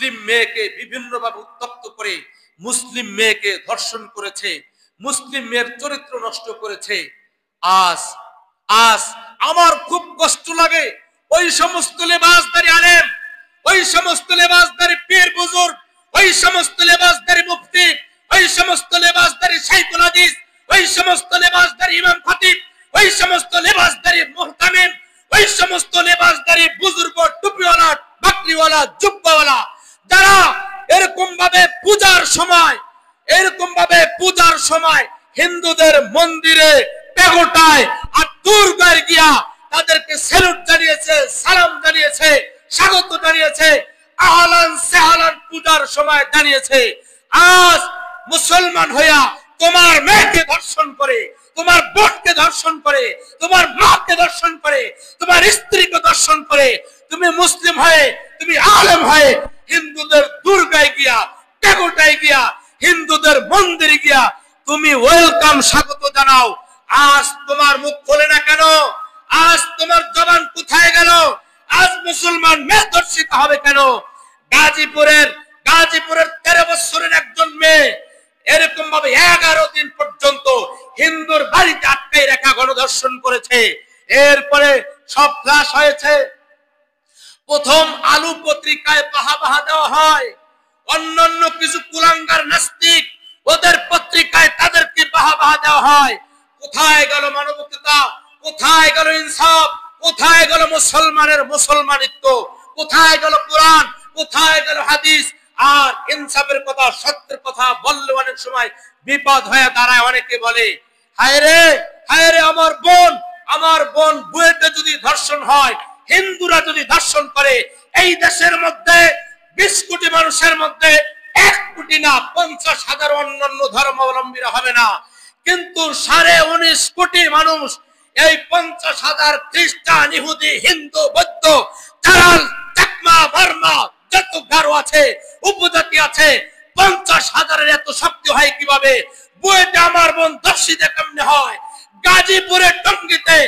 মুসলিম মেয়েকে বিভিন্নভাবে উত্তপ্ত করে মুসলিম মেয়েকে ধর্ষণ করেছে, মুসলিম মেয়ের চরিত্র নষ্ট করেছে। আজ আজ আমার খুব কষ্ট লাগে ওই সমস্ত লেবাসদারি আলেম, ওই সমস্ত লেবাসদারি পীর বুজুর্গ, ওই সমস্ত লেবাসদারি মুফতি, ওই সমস্ত লেবাসদারি শাইখুল হাদিস, ওই সমস্ত লেবাসদারি ইমাম খতিব, ওই সমস্ত লেবাসদারি মুহতামিম, ওই সমস্ত লেবাসদারি বুজুর্গ, টুপিওয়ালা, বাকরিওয়ালা, জুব্বাওয়ালা, যারা এরকম ভাবে পূজার সময় হিন্দুদের মন্দিরে পেগোটায় আর দুর্গায় গিয়া তাদেরকে স্যালুট জানিয়েছে, সালাম জানিয়েছে, স্বাগত জানিয়েছে, আহলান সাহলান পূজার সময় জানিয়েছে। আজ মুসলমান হইয়া তোমার মেয়েকে ধর্ষণ করে, তোমার বোনকে ধর্ষণ করে, তোমার মাকে ধর্ষণ করে, তোমার স্ত্রীকে ধর্ষণ করে, তুমি মুসলিম হয়ে, তুমি আলেম হয়ে হিন্দুদের দুর্গায় গিয়া, পেগোটায় গিয়া, হিন্দুদের মন্দিরে গিয়া তুমি ওয়েলকাম, স্বাগত জানাও। আজ তোমার মুখ খোলে না কেন? আজ তোমার জবান কোথায় গেল? আজ মুসলমান মেয়ে ধর্ষিত হবে কেন? গাজীপুরের 13 বছরের একজন মেয়ে এরকম ভাবে 11 দিন পর্যন্ত হিন্দুর বাড়িতে আটকাই রেখা গণধর্ষণ করেছে। এরপরে সব ফ্লাশ হয়েছে। প্রথম আলু পত্রিকায় বাহা দেওয়া হয়, অন্যান্য কিছু কুলাঙ্গার নাস্তিক ওদের পত্রিকায় তাদেরকে বাহা দেওয়া হয়। কোথায় গেল মানবিকতা? কোথায় গেল ইনসাফ? কোথায় গেল মুসলমানের মুসলমানিত্ব? কোথায় গেল কোরআন? কোথায় গেল হাদিস? আর ইনসাফের কথা, সত্যের কথা বললে অনেক সময় বিপদ হয়ে দাঁড়ায়। অনেকে বলে হায় রে আমার বোন বুয়েটে যদি ধর্ষণ হয়, হিন্দুরা যদি ধর্ষণ করে, এই দেশের মধ্যে 20 কোটি মানুষের মধ্যে 1 কোটি না 50,000 অন্যান্য ধর্মাবলম্বীরা হবে না, কিন্তু 19.5 কোটি মানুষ, এই 50,000 খ্রিস্টান, ইহুদি, হিন্দু, বৌদ্ধ, চারাল, চাকমা, বার্মা, যত গারো আছে, উপজাতি আছে, 50,000-এর এত শক্তি হয় কিভাবে? বুয়েটে আমার বোন ধর্ষিত কেমনে হয়? গাজীপুরে টঙ্গীতে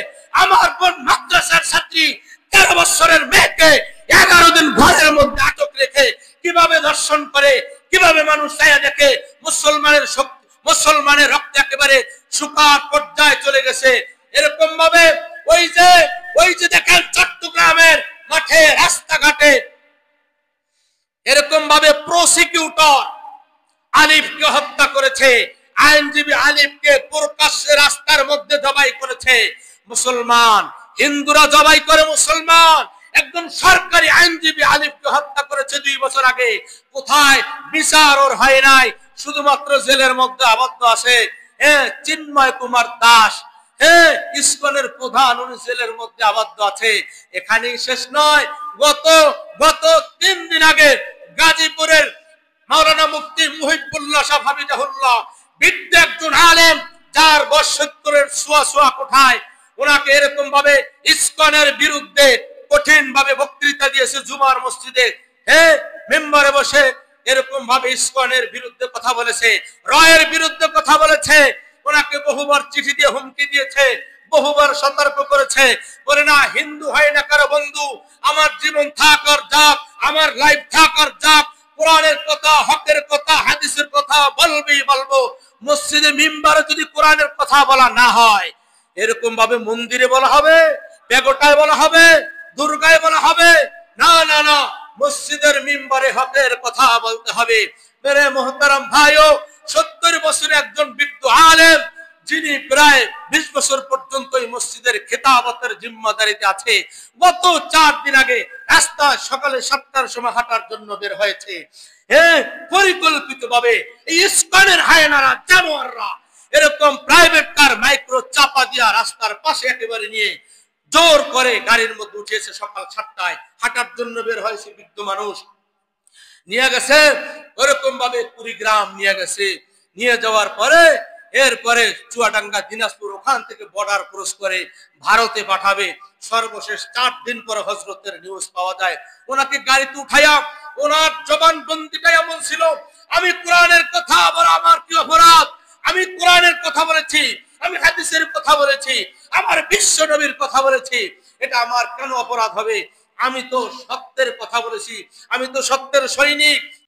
আমার বোন মাদ্রাসার ছাত্রী 13 বছরের মেয়েকে 11 দিন ঘরের মধ্যে আটক রেখে কিভাবে ধর্ষণ করে? কিভাবে মানুষ চাইয়া দেখে? মুসলমানের রক্ত একেবারে শুকার পর্যায়ে চলে গেছে। এরকম ভাবে ওই যে দেখেন চট্টগ্রামের মাঠে, রাস্তাঘাটে এরকম ভাবে প্রসিকিউটর আলিফকে হত্যা করেছে, আইনজীবী আলিফকে প্রকাশ্যে রাস্তার মধ্যে জবাই করেছে মুসলমান। হিন্দুরা জবাই করে মুসলমান। একদম সরকারি আইনজীবী আলিফকে হত্যা করেছে 2 বছর আগে। কোথায়? বিচার ওর হয় নাই, শুধুমাত্র জেলের মধ্যে আবদ্ধ আছে। চিন্ময় কুমার দাস, ইসকনের প্রধান, উনি জেলের মধ্যে আবদ্ধ আছে। এখানেই শেষ নয়। গত 3 দিন আগে গাজীপুরের মাওলানা মুফতি মুহিবুল্লাহ শাহ হাফিজাহুল্লাহ, বৃদ্ধ একজন আলেম, যার বয়স 70-এর সোয়া কোঠায়, ওনাকে এরকম ভাবে ইসকনের বিরুদ্ধে কঠিন ভাবে বক্তৃতা দিয়েছে জুমার মসজিদে। মেম্বারে বসে এরকম ভাবে ইসকনের বিরুদ্ধে কথা বলেছে, রয়ের বিরুদ্ধে কথা বলেছে। ওনাকে বহুবার চিঠি দিয়ে হুমকি দিয়েছে, বহুবার সতর্ক করেছে, বলে না হিন্দু হয় না কারো বন্ধু, আমার জীবন থাক আর যাক, আমার লাইফ থাক আর যাক, কোরআনের কথা, হকের কথা, হাদিসের কথা বলবো। মসজিদে মিম্বারে যদি কোরআনের কথা বলা না হয়, এরকম ভাবে মন্দিরে বলা হবে, পেগোটায় বলা হবে, দুর্গায় বলা হবে? না, মসজিদের মিম্বারে হকের কথা বলতে হবে। মেরে মোহতারাম ভাইও, 70 বছরের একজন বৃদ্ধ আলেম, যিনি প্রায় 20 বছর পর্যন্ত এই মসজিদের খেতাবতের জিম্মাদারিতে আছে, গত 4 দিন আগে রাস্তায় সকালে 7টার সময় হাঁটার জন্য বের হয়েছে। পরিকল্পিতভাবে এই ইসকনের হায়নারা, জানোয়াররা এরকম প্রাইভেট কার মাইক্রো চাপা দিয়া রাস্তার পাশে একেবারে নিয়ে জোর করে গাড়ির মধ্যে উঠেছে। সকাল 7টায় হাঁটার জন্য বের হয়েছে বৃদ্ধ মানুষ, নিয়ে গেছে ওরকম ভাবে কুড়িগ্রাম নিয়ে গেছে। নিয়ে যাওয়ার পরে এরপরে চুয়াডাঙ্গা, দিনাজপুর, ওখান থেকে বর্ডার ক্রস করে ভারতে পাঠাবে। সর্বশেষ 4 দিন পরে হযরতের নিউজ পাওয়া যায়। ওনাকে গাড়িতে উঠাইয়া, ওনার জবানবন্দিটা এমন ছিল, আমি কোরআনের কথা বলা আমার কি অপরাধ? আমি কোরআনের কথা বলেছি, আমি হাদিসের কথা বলেছি, আমার বিশ্ব নবীর কথা বলেছি, এটা আমার কেন অপরাধ হবে? আমি তো সত্যের কথা বলেছি, আমি তো সত্যের সৈনিক।